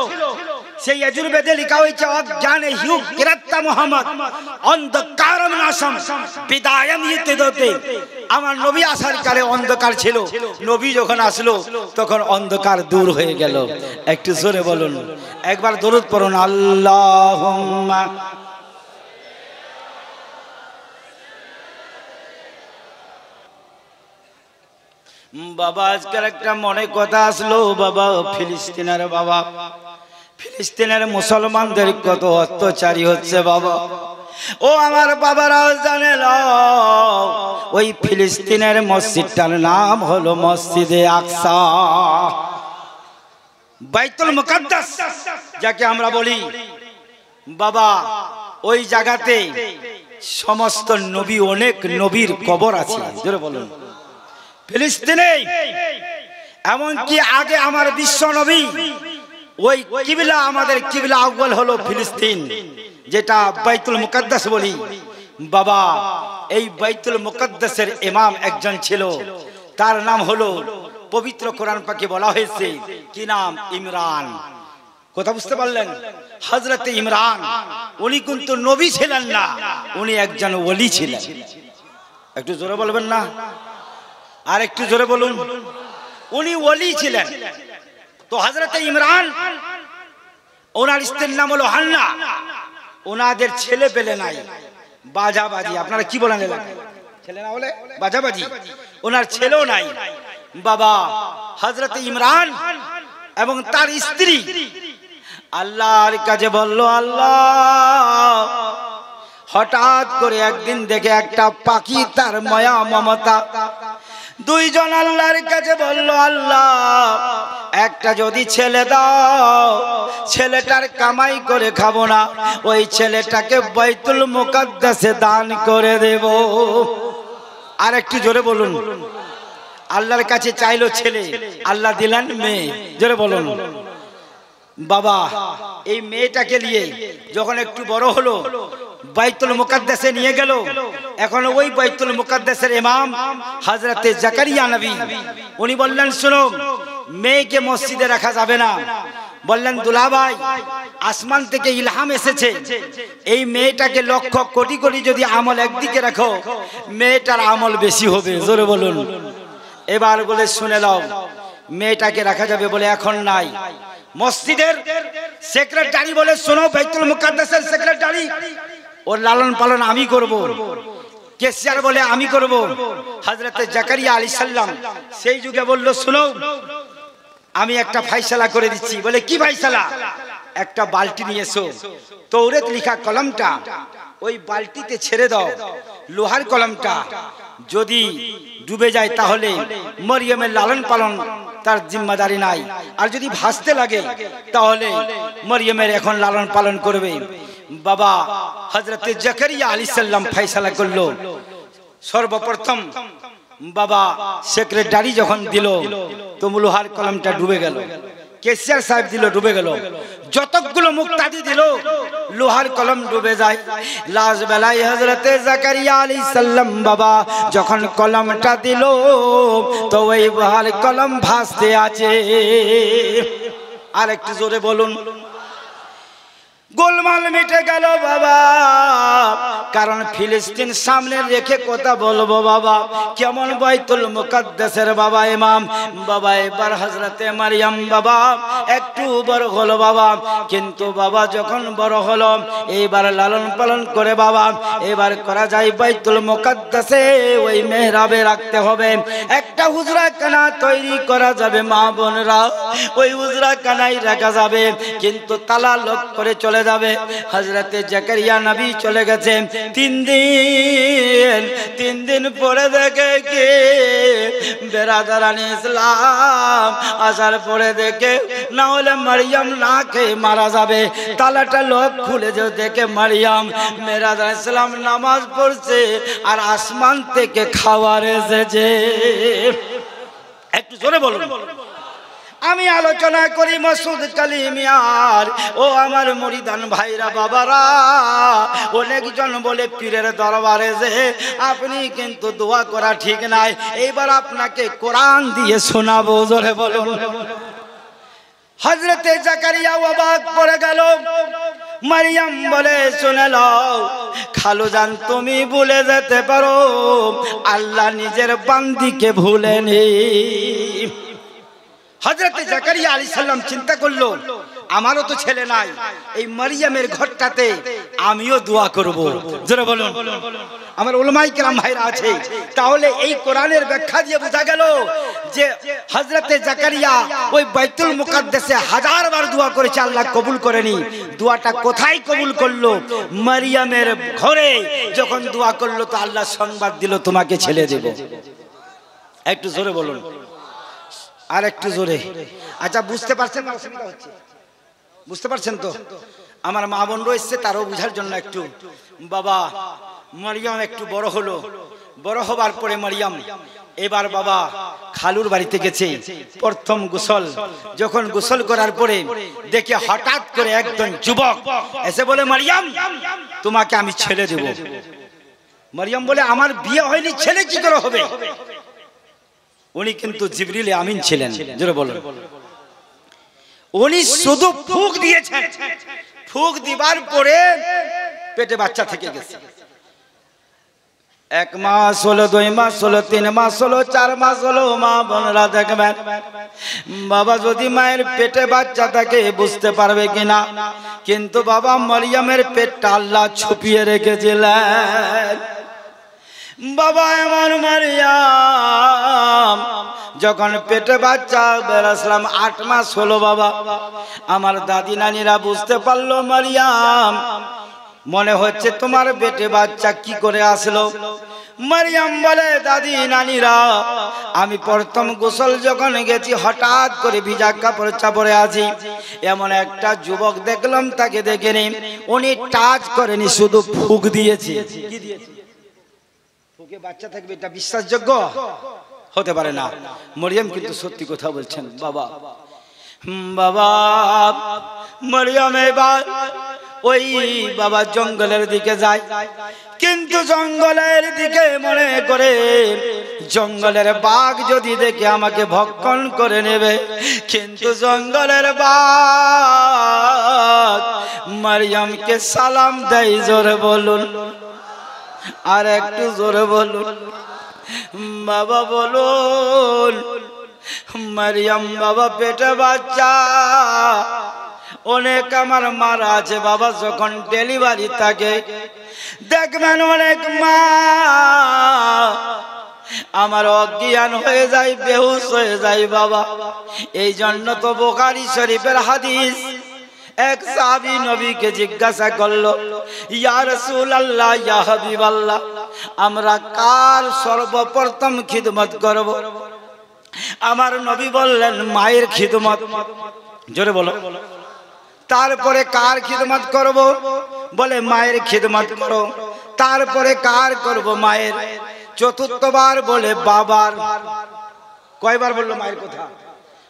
সেই যজুর্বেদে লেখা হয়েছে, অজ্ঞানে হিউ কিরাত্তা মুহাম্মদ অন্ধকারম নাশম বিদায়ম ইতিদতে। আমার নবী আসার কালে অন্ধকার ছিল, নবী যখন আসলো তখন অন্ধকার দূর হয়ে গেল। একটু জোরে বলুন, একবার দরুদ পড়ুন, আল্লাহুম্মা। বাবা আজকাল একটা মনে কথা আসলো বাবা, ফিলিস্তিনের বাবা, ফিলিস্তিনের মুসলমানদের কত অত্যাচারী হচ্ছে বাবা। ও আমার বাবারা জানে না, ওই ফিলিস্তিনের মসজিদটার নাম হলো মসজিদে আকসা, বাইতুল মুকাদ্দাস যাকে আমরা বলি। বাবা ওই জায়গাতে সমস্ত নবী, অনেক নবীর কবর আছে। জোরে বলুন। ফিলিস্তিনে এমনকি আগে আমার বিশ্ব নবী ওই কিবলা আমাদের কিবলা আউয়াল হলো ফিলিস্তিন, যেটা বাইতুল মুকাদ্দাস বলি। বাবা এই বাইতুল মুকাদ্দাসের ইমাম একজন ছিল, তার নাম হলো, পবিত্র কোরআন পাকে বলা হয়েছে কি নাম? ইমরান। কথা বুঝতে পারলেন? হযরত ইমরান উনি কিন্তু নবী ছিলেন না, উনি একজন ওলি ছিলেন। একটু জোরে বলবেন না? আর একটু জোরে বলুন। উনি ওলি ছিলেন। তো হযরত ইমরান, ওনার স্ত্রীর নাম হলো হান্না, ওনাদের ছেলে পেলে নাই, বাজাবাজি। আপনারা কি বলেন এলাকায়? ছেলে না হলে বাজাবাজি। ওনার ছেলেও নাই। বাবা হযরত ইমরান এবং তার স্ত্রী আল্লাহর কাছে বলল, আল্লাহ, হঠাৎ করে একদিন দেখে একটা পাখি, তার মায়া মমতা, দুইজন আল্লাহর কাছে বলল, আল্লাহ, একটা যদি ছেলে দাও, ছেলেটার কামাই করে খাবো না, ওই ছেলেটাকে বাইতুল মুকাদ্দাসে দান করে দেব। আর একটু জোরে বলুন। আল্লাহর কাছে চাইলো ছেলে, আল্লাহ দিলেন মেয়ে। জোরে বলুন। বাবা এই মেয়েটাকে নিয়ে যখন একটু বড় হলো, বাইতুল মুকাদ্দাসে নিয়ে গেল। এখন ওই বাইতুল মুকাদ্দাসের ইমাম হযরতে জাকারিয়া নবী, উনি বললেন, শোনো, মেয়েকে মসজিদে রাখা যাবে না। বললেন, দুলাভাই, আসমান থেকে ইলহাম এসেছে, এই মেয়েটাকে লক্ষ কোটি কোটি যদি আমল একদিকে রাখো, মেয়েটার আমল বেশি হবে। জোরে বলুন। এবার বলে, শুনে নাও, মেয়েটাকে রাখা যাবে বলে এখন নাই। মসজিদের সেক্রেটারি বলে, শোনো, বাইতুল মুকাদ্দাসের সেক্রেটারি, ওর লালন পালন আমি করব। কেশিয়ার বলে, আমি করব। হযরতে জাকারিয়া আলাইহিস সালাম সেই যুগে বলল, শোনো, আমি একটা ফয়সালা করে দিচ্ছি। বলে, কি ফয়সালা? একটা বালতি নিয়ে এসো, তৌরাত লেখা কলমটা ওই বালতিতে ছেড়ে দাও, লোহার কলমটা যদি ডুবে যায় তাহলে মরিয়মের লালন পালন তার জিম্মাদারি নাই, আর যদি ভাসতে লাগে তাহলে মরিয়মের এখন লালন পালন করবে। বাবা হযরতে জাকারিয়া আলাইহিস সালাম ফয়সালা করলো। সর্বপ্রথম বাবা সেক্রেটারি যখন দিল, তো লোহার কলমটা ডুবে গেল। কেশিয়ার সাহেব দিল, ডুবে গেল। যতগুলো মুক্তাদি দিল, লোহার কলম ডুবে যায়। লাস্ট বেলায় হযরতে জাকারিয়া আলাইহিস সালাম বাবা যখন কলমটা দিল, তো ওই লোহার কলম ভাসতে আছে। আর একটু জোরে বলুন। গোলমাল মিটে গেল বাবা, কারণ ফিলিস্তিন সামনে রেখে কথা বলবো বাবা, কেমন বাইতুল মুকাদ্দাসের বাবা ইমাম। বাবা এবার হযরতে মারিয়াম বাবা একটু বড় হলো বাবা, কিন্তু বাবা যখন বড় হলো, এইবার লালন পালন করে বাবা, এবার করা যায় বাইতুল মুকাদ্দাসে ওই মেহরাবে রাখতে হবে। একটা হুজরা খানা তৈরি করা যাবে মা বোনরা, ওই হুজরা খানায় রাখা যাবে, কিন্তু তালা লক করে চলে যাবে। হযরতে জাকারিয়া নবী চলে গেছে 3 দিন পরে দেখে কি বেরাদারান ইসলাম আসার পরে দেখে, না হলে মারিয়াম না খেয়ে মারা যাবে। তালাটা লক খুলে যে দেখে মারিয়াম বেরাদারান ইসলাম নামাজ পড়ছে, আর আসমান থেকে খাবার এসেছে। একটু জোরে বলুন। আমি আলোচনা করি মাসুদ কালিমিয়ার, ও আমার মুরিদান ভাইরা বাবারা, অনেকজন বলে পীরের দরবারে যে আপনি কিন্তু দোয়া করা ঠিক নাই, এইবার আপনাকে কোরআন দিয়ে শোনাবো। জোরে বলুন। হযরতে জাকারিয়া অবাক পড়ে গেল। মারিয়াম বলে, শুনে নাও খালুজান, তুমি ভুলে যেতে পারো, আল্লাহ নিজের বান্দিকে ভুলেনি। হযরতে জাকারিয়া আলাইহিস সালাম চিন্তা করলো, আমারও তো ছেলে নাই, এই মারিয়ামের ঘরটাতে আমিও দোয়া করব। জোরে বলুন। আমার উলামায়ে কেরাম ভাইরা আছে, তাহলে এই কোরআনের ব্যাখ্যা দিয়ে বোঝা গেল যে হযরতে জাকারিয়া ওই বাইতুল মুকাদ্দাসে 1000 বার দোয়া করেছে, আল্লাহ কবুল করেনি। দোয়াটা কোথায় কবুল করলো? মারিয়ামের ঘরে যখন দোয়া করলো, তো আল্লাহ সংবাদ দিল, তোমাকে ছেলে দেব। একটু জোরে বলুন। আর একটু জোরে। আচ্ছা, বুঝতে পারছেন না? অসুবিধা হচ্ছে? বুঝতে পারছেন তো? আমার মা বোন রয়েছে, তারও বুঝার জন্য একটু। বাবা মারিয়াম একটু বড় হলো। বড় হবার পরে মারিয়াম এবার বাবা খালুর বাড়িতে গেছে, প্রথম গোসল। যখন গোসল করার পরে দেখে হঠাৎ করে একজন যুবক এসে বলে, মারিয়াম তোমাকে আমি ছেলে দেব। মারিয়াম বলে, আমার বিয়ে হয়নি, ছেলে কি করে হবে? উনি কিন্তু জিবরিল আমিন ছিলেন, জোরে বলুন। উনি শুধু ফুঁক দিয়েছেন, ফুঁক দিবার পরে পেটে বাচ্চা থেকে গেছে। 1 মাস হলো, 2 মাস হলো, 3 মাস হলো, 4 মাস হলো। মা বোনরা দেখবেন, বাবা যদি মায়ের পেটে বাচ্চা থাকে বুঝতে পারবে কিনা, কিন্তু বাবা মারিয়ামের পেটটা আল্লাহ ছুপিয়ে রেখেছিলেন। বাবা আমার মারিয়াম যখন পেটে বাচ্চা বেরাসলাম, 8 মাস হলো বাবা, আমার দাদি নানিরা বুঝতে পারলো মারিয়াম মনে হচ্ছে তোমার পেটে বাচ্চা কি করে আসলো। মারিয়াম বলে, দাদি নানিরা আমি প্রথম গোসল যখন গেছি হঠাৎ করে ভিজা কাপড় চাপড়ে আছি, এমন একটা যুবক দেখলাম, তাকে দেখেনি, উনি টাচ করেনি, শুধু ফুঁক দিয়েছে। কি দিয়েছে? ফুঁকে বাচ্চা থাকবে, এটা বিশ্বাসযোগ্য হতে পারে না। মারিয়াম কিন্তু সত্যি কথা বলছেন বাবা। বাবা মারিয়াম এবার ওই বাবা জঙ্গলের দিকে যায়, কিন্তু জঙ্গলের দিকে মনে করে জঙ্গলের বাঘ যদি দেখে আমাকে ভক্ষণ করে নেবে, কিন্তু জঙ্গলের বাঘ মারিয়ামকে সালাম দেয়। জোরে বলুন, আর একটু জোরে বলুন বাবা, বলুন। মারিয়াম বাবা পেটে বাচ্চা, অনেক আমার মারা আছে বাবা, যখন ডেলিভারি থাকে দেখবেন অনেক মা আমার অজ্ঞান হয়ে যায়, বেহুশ হয়ে যায় বাবা। এই জন্য তো বুখারী শরীফের হাদিস, এক সাহাবী নবীকে জিজ্ঞাসা করলো, ইয়া রাসূলুল্লাহ, ইয়া হাবিবাল্লাহ, আমরা কার সর্বপ্রথম খিদমত করব? আমার নবী বললেন, মায়ের খিদমত। জোরে বলো। তারপরে কার খিদমত করব? বলে মায়ের খিদমত করো। তারপরে কার করব? মায়ের। চতুর্থবার বলে বাবার। কয়বার বললো মায়ের কথা?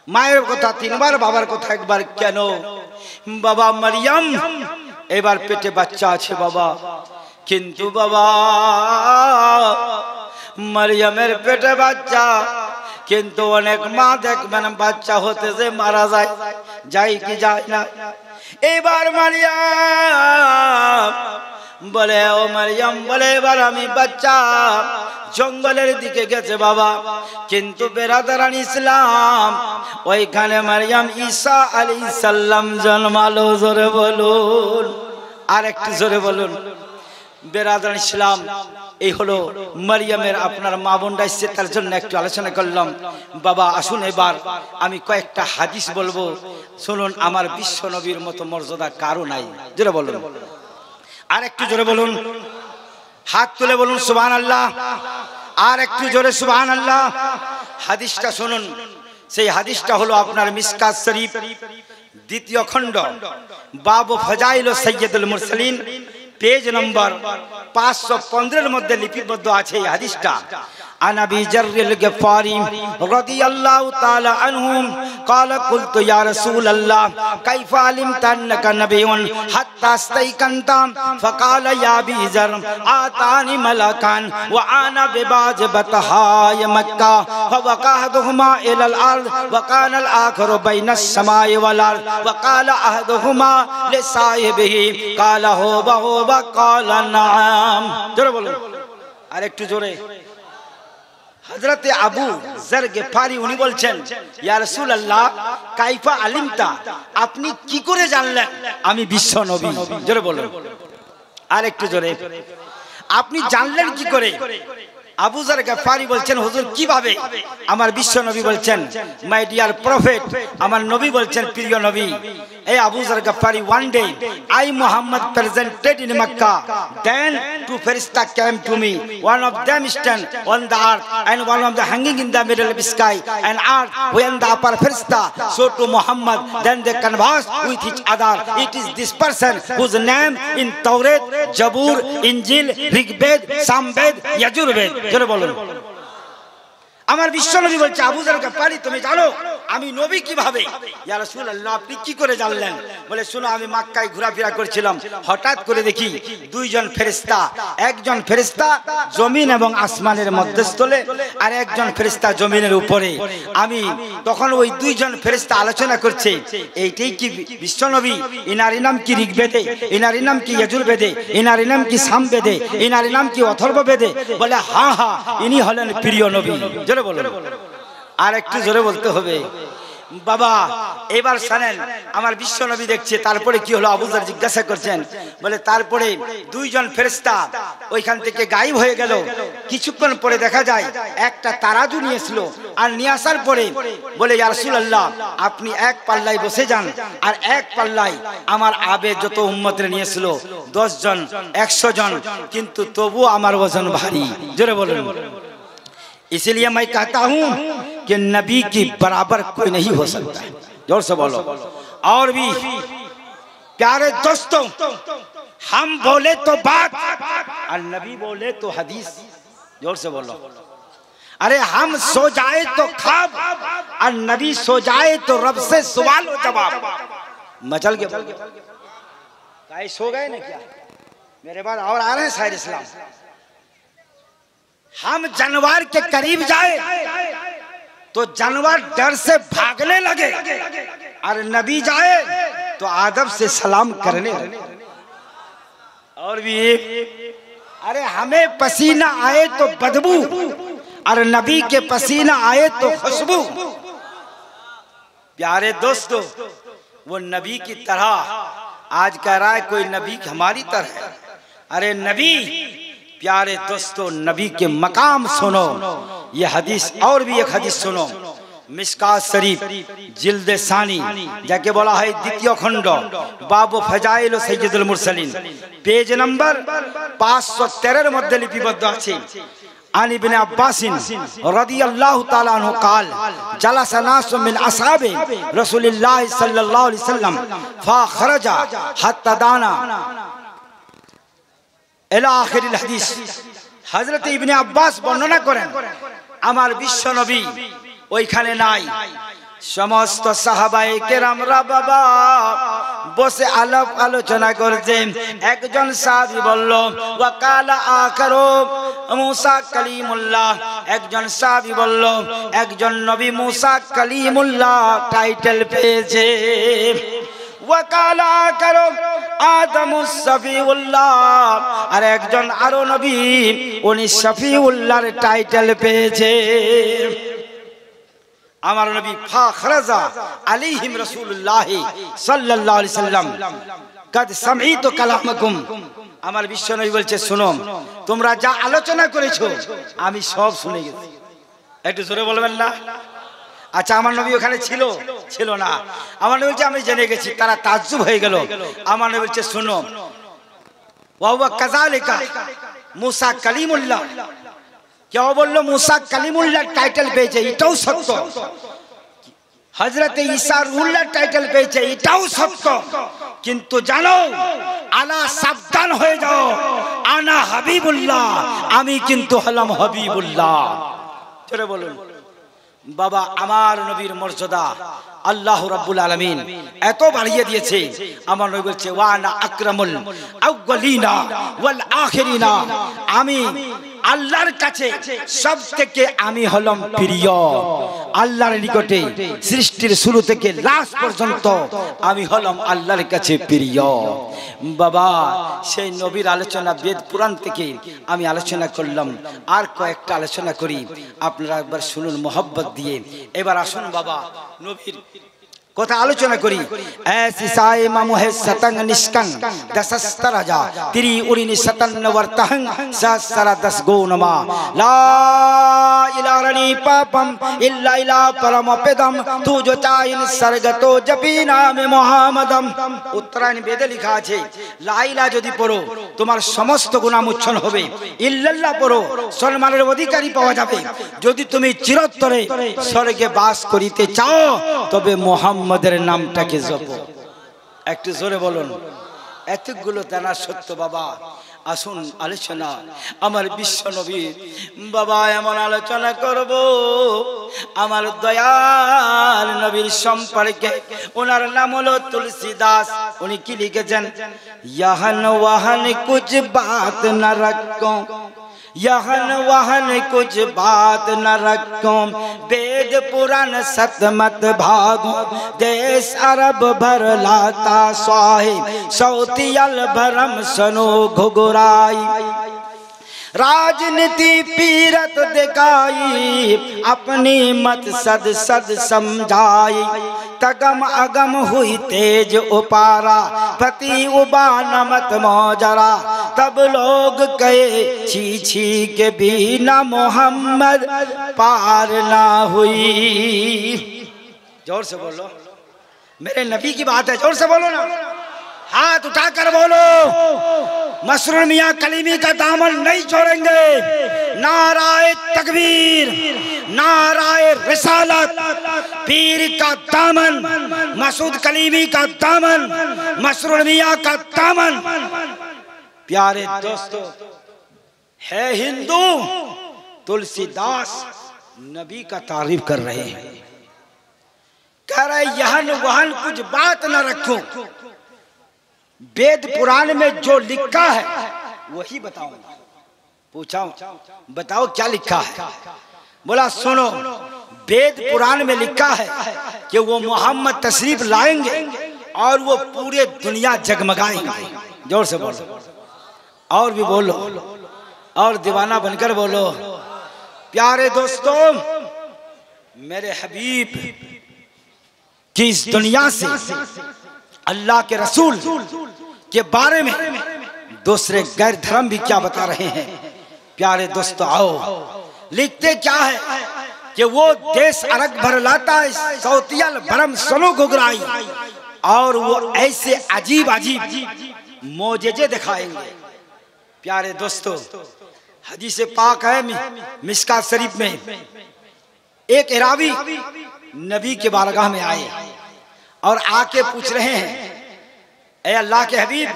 মায়ের কথা 3 বার, বাবার কথা 1 বার। কেন? বাবা মারিয়াম এবার পেটে বাচ্চা আছে বাবা, কিন্তু বাবা মারিয়ামের পেটে বাচ্চা, কিন্তু অনেক মা দেখবেন বাচ্চা হতে যে মারা যায়, যায় কি যায় না। এবার মারিয়াম বলে, ও মারিয়াম বলে, এবার আমি বাচ্চা জঙ্গলের দিকে গেছে বাবা, কিন্তু বেরাদারান ইসলাম ওইখানে মারিয়াম ঈসা আলাইহিস সালাম জন্মালো। জোরে বলুন, আর একটু জোরে বলুন। বেরাদারান ইসলাম, এই হলো মারিয়ামের আপনার মা বোনরা এসেছে, তার জন্য একটু আলোচনা করলাম বাবা। আসুন এবার আমি কয়েকটা হাদিস বলবো, শুনুন। আমার বিশ্ব নবীর মতো মর্যাদা কারো নাই। জোরে বলুন, আর একটু জোরে বলুন, হাত তুলে বলুন সুবহানাল্লাহ, আর একটু জোরে সুবহানাল্লাহ। হাদিসটা শুনুন। সেই হাদিসটা হলো আপনার মিশকাত শরীফ 2য় খণ্ড, বাব ফজাইল সাইয়্যিদুল মুরসালিন, পেজ নম্বর 515 মধ্যে লিপিবদ্ধ আছে এই হাদিসটা। عن ابي ذر الغفاري رضي الله تعالى عنه قال قلت يا رسول الله كيف علمت انك نبي حتى استيقنت؟ فقال يا ابي ذر اتاني ملكان وانا بباب بطحاء مكه فوقع احدهما الى الارض وكان الاخر بين السماء والارض وقال احدهما لصاحبه قال هو قال نعم। জোরে বলুন, আর একটু জোরে। হযরতে আবু যর গিফারি উনি বলছেন, ইয়া রাসূলুল্লাহ কাইফা আলিমতা, আপনি কি করে জানলেন আমি বিশ্ব নবী? জোরে বলুন, আর একটু জোরে। আপনি জানলেন কি করে? আবু যর গিফারি বলছেন, হুজুর কিভাবে? আমার বিশ্ব নবী বলছেন, মাই ডিয়ার প্রফেট, আমার নবী বলছেন প্রিয় নবী। এই Abu যর Gifari, one day I Muhammad presented in Makkah, then two Farishta came to me, one of them stand on the earth and one of them hanging in the middle of the sky and earth when the upper Farishta so to Muhammad, then they conversed with each other. It is this person whose name in Taurat, Jabur, Injil, Rigbed, Samved, Yajurved। জোরে বলুন। আমার বিশ্বনবী বলছে, আবু যার গাফফারি তুমি জানো আমি নবী কিভাবে? ইয়া রাসূলুল্লাহ আপনি কি করে জানলেন? বলে শোনো, আমি মক্কায় ঘোরাফেরা করছিলাম, হঠাৎ করে দেখি দুইজন ফেরেশতা, একজন ফেরেশতা জমিন এবং আসমানের মধ্যস্থলে আর একজন ফেরেশতা জমিনের উপরে। আমি তখন ওই দুইজন ফেরেশতা আলোচনা করছে, এইটাই কি বিশ্বনবী? ইনার নাম কি ঋগ্বেদে, ইনার নাম কি যজুর্বেদে, ইনার নাম কি সামবেদে, ইনার নাম কি অথর্ববেদে? বলে হ্যাঁ হ্যাঁ, ইনি হলেন প্রিয় নবী। জোরে বলুন, আর একটু জোরে বলতে হবে বাবা। এবার শুনেন, আমার বিশ্ব নবী দেখছে। তারপরে কি হলো? আবু যার জিজ্ঞাসা করছেন, বলে তারপরে দুইজন ফেরেশতা ওইখান থেকে গায়েব হয়ে গেল। কিছুক্ষণ পরে দেখা যায় একটা তারাজু নিয়ে আসলো, আর নিয়ে আসার পরে বলে ইয়া রাসূলুল্লাহ আপনি এক পাল্লায় বসে যান, আর এক পাল্লায় আমার আবে যত উম্মতের নিয়ে আসলো 10 জন 100 জন, কিন্তু তবু আমার ওজন ভারী। জোরে বলুন। इसलिए मैं कहता हूं कि नबी की बराबर कोई नहीं हो सकता। जोर से बोलो। और भी प्यारे दोस्तों, हम बोले तो बात और नबी बोले तो हदीस। जोर से बोलो। अरे हम सो जाए तो ख्वाब और नबी सो जाए तो रब से सवाल और जवाब। मचल के काहे सो गए ना क्या? मेरे बाद और आ रहे हैं शायर इस्लाम। हम जानवर के करीब जाए तो जानवर डर से भागने लगे, और नबी जाए तो आदब से सलाम करने लगे। और भी अरे हमें पसीना आए तो बदबू, और नबी के पसीना आए तो खुशबू। प्यारे दोस्तों, वो नबी की तरह आज कह रहा है कोई नबी हमारी तरह है। अरे नबी, प्यारे दोस्तों, नबी के मकाम सुनो। ये हदीस, और भी एक हदीस सुनो, मिशकात शरीफ जिल्द सानी, যাকে বলা হয় দ্বিতীয় খণ্ড, বাবু ফাজাইল ও সাইয়্যিদুল মুরসালিন, পেজ নাম্বার 513 এর মধ্যে লিপিবদ্ধ আছে। عن ابن عباس رضي الله تعالى عنه قال جلس ناس من أصحاب رسول الله صلى الله عليه وسلم فخرج حتى دانا এলা আখিরিল হাদিস। হযরত ইবনে আব্বাস বর্ণনা করেন, আমার বিশ্ব নবী ওইখানে নাই। সমস্ত সাহাবায়ে কেরামরা বাবা বসে আলাপ আলোচনা করছেন। একজন সাহাবী বলল ওয়াকালা আখারু মুসা কালিমুল্লাহ, একজন সাহাবী বলল একজন নবী মুসা কালিমুল্লাহ টাইটেল পেয়েছে। ওয়াকালা আখারু আদমুস সফিউল্লাহ, আর একজন আরো নবী উনি সফিউল্লাহর টাইটেল পেয়েছে। আমার নবী ফাখরাজা আলাইহিম রাসূলুল্লাহ সাল্লাল্লাহু আলাইহি সাল্লাম কাদ সামিতু কালামাকুম। আমার বিশ্ব নবী বলছে শোনো, তোমরা যা আলোচনা করেছো আমি সব শুনে গেছি। একটু জোরে বলবেন না? আচ্ছা, আমার নবী ওখানে ছিল না। আমার নবী বলছে আমি জেনে গেছি। তারা তাজ্জুব হয়ে গেল। আমার নবী বলছে শোনো, ওয়া হুয়া কাযালিকা মুসা কালিমুল্লাহ। কেউ বলল মুসা কালিমুল্লাহ টাইটেল পেয়েছে, এটাও সত্য। হযরত ঈসা রুহুল্লাহ টাইটেল পেয়েছে, এটাও সত্য। কিন্তু জানো, আলা সাবধান হয়ে যাও, আনা হাবিবুল্লাহ, আমি কিন্তু হলাম হাবিবুল্লাহ। জোরে বলুন বাবা। আমার নবীর মর্যাদা আল্লাহ রাব্বুল আলামিন এত বাড়িয়ে দিয়েছে। আমার নবী বলছে ওয়ানা আকরামুল আউয়ালিনা ওয়াল আখিরিনা, আমি আল্লাহর কাছে সবথেকে আমি হলাম প্রিয়। আল্লাহর নিকটে সৃষ্টির শুরু থেকে লাস্ট পর্যন্ত আমি হলাম আল্লাহর কাছে প্রিয়। বাবা, সেই নবীর আলোচনা বেদ পুরাণ থেকে আমি আলোচনা করলাম। আর কয়েকটা আলোচনা করি, আপনারা একবার শুনুন মোহব্বত দিয়ে। এবার আসুন বাবা নবীর কথা আলোচনা করি। ऐसी साए मामु है सतंग निष्कंग दसस्तराजा तिरी उरिनी सतन वर्तहंग सहस्रा 10 गुणमा ला इलारणी पापम इल्ला इला परमपदम तू जो चाइन सर्गतो जपी नाम मुहम्मदम। উত্তরায়ণ বেদে লেখা আছে লা ইলাহা যদি পড়ো তোমার সমস্ত গুনাহ মোচন হবে, ইল্লাল্লাহ পড়ো সম্মানের অধিকারী পাওয়া যাবে। যদি তুমি চিরতরে স্বর্গে বাস করিতে চাও তবে মুহাম্মদের নামটাকে জপো। একটু জোরে বলুন। এতগুলো জানা সত্য বাবা। আসুন আলোচনা আমার বিশ্ব নবী বাবা, এমন আলোচনা করব আমার দয়াল নবীর সম্পর্কে। ওনার নাম হলো তুলসীদাস। উনি কি লিখেছেন? ইয়াহান ওয়াহান কুছ বাত না রাখো, यहन वहन कुछ बात न रखो, वेद पुराण सतमत भागो, देश अरब भर लाता स्वाहे, सौतियल भरम सनो घुघुराई, राजनीति पीरत दिखाई, अपनी मत सद सद समझाई, तगम अगम हुई तेज उपारा, पति उबा नमत मोजरा, तब लोग कहे छी छी के भी ना मोहम्मद पार ना हुई। जोर से बोलो, मेरे नबी की बात है, जोर से बोलो ना, हाथ उठाकर बोलो। मसरूर मियां कलीमी का दामन नहीं छोड़ेंगे। नाराए तकबीर, नाराए रिसालत, पीर का दामन, मसूद कलीमी का दामन, मसरूर मियां का दामन। प्यारे दोस्तों, है हिंदू तुलसीदास नबी का तारीफ कर रहे हैं, कह रहे यहन वहन कुछ बात न रखो, वेद पुराण में जो लिखा है वही बताऊंगा। पूछा बताओ क्या लिखा है? बोला सुनो, वेद पुराण में लिखा है कि वो मोहम्मद तशरीफ लाएंगे और वो पूरे दुनिया जगमगाएंगे। जोर से बोलो, और भी बोलो, और दीवाना बनकर बोलो। प्यारे दोस्तों, मेरे हबीब की इस दुनिया से अल्लाह के रसूल के बारे में दूसरे गैर धर्म भी क्या बता रहे हैं। प्यारे दोस्तों आओ, लिखते क्या है कि वो देश अरग भर लाता है, सौतियल भरम सनो घुघराई, और वो ऐसे अजीब अजीब मोजेजे दिखाएंगे। प्यारे दोस्तों, हदीस पाक है मिशकात शरीफ में, एक इरावी नबी के बारगाह में आए और आके पूछ रहे हैं, ए अल्लाह के हबीब,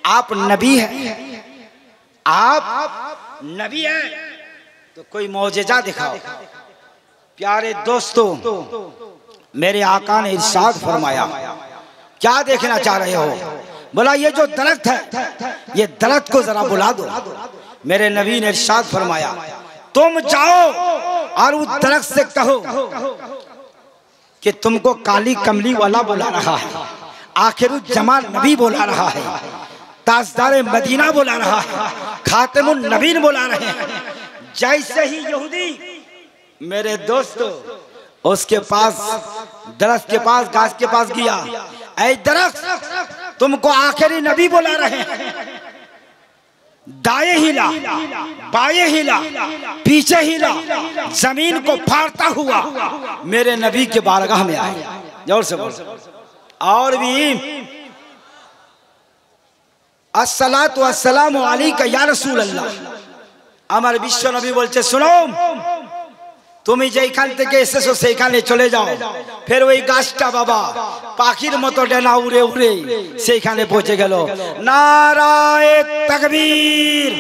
आप नबी हैं? आप नबी हैं तो कोई मौजज़ा दिखाओ। प्यारे दोस्तों, मेरे आका ने इरशाद फरमाया, क्या देखना चाह रहे हो? बोला ये जो दरख्त है, ये दरख्त को जरा बुला दो। मेरे नबी ने इरशाद फरमाया, तुम जाओ और उस दरख्त से कहो कि तुमको काली कमली वाला बुला रहा है, आखिरुल जमाल नबी बुला रहा है, ताजदार मदीना बुला रहा है, खातिमुन नबीन बुला रहे हैं। जैसे ही यहूदी मेरे दोस्तों उसके पास, दरख्त के पास, गाछ के पास गया, ऐ दरख्त तुमको आखिरी नबी बुला रहे हैं। दाएं हिला, बाएं हिला, पीछे हिला, जमीन को फाड़ता हुआ मेरे नबी के बारगाह में आए। जोर से बोल। और भी अस्सलातु वस्सलामु अलैका या रसूल अल्लाह। আমার বিশ্ব নবী বলছে, শোনো, তুমি যেখান থেকে এসেছো সেইখানে চলে যাও। ফের ওই গাছটা বাবা পাখির মতো ডানা উড়ে উড়ে সেইখানে পৌঁছে গেল। নারায়ে তাকবীর।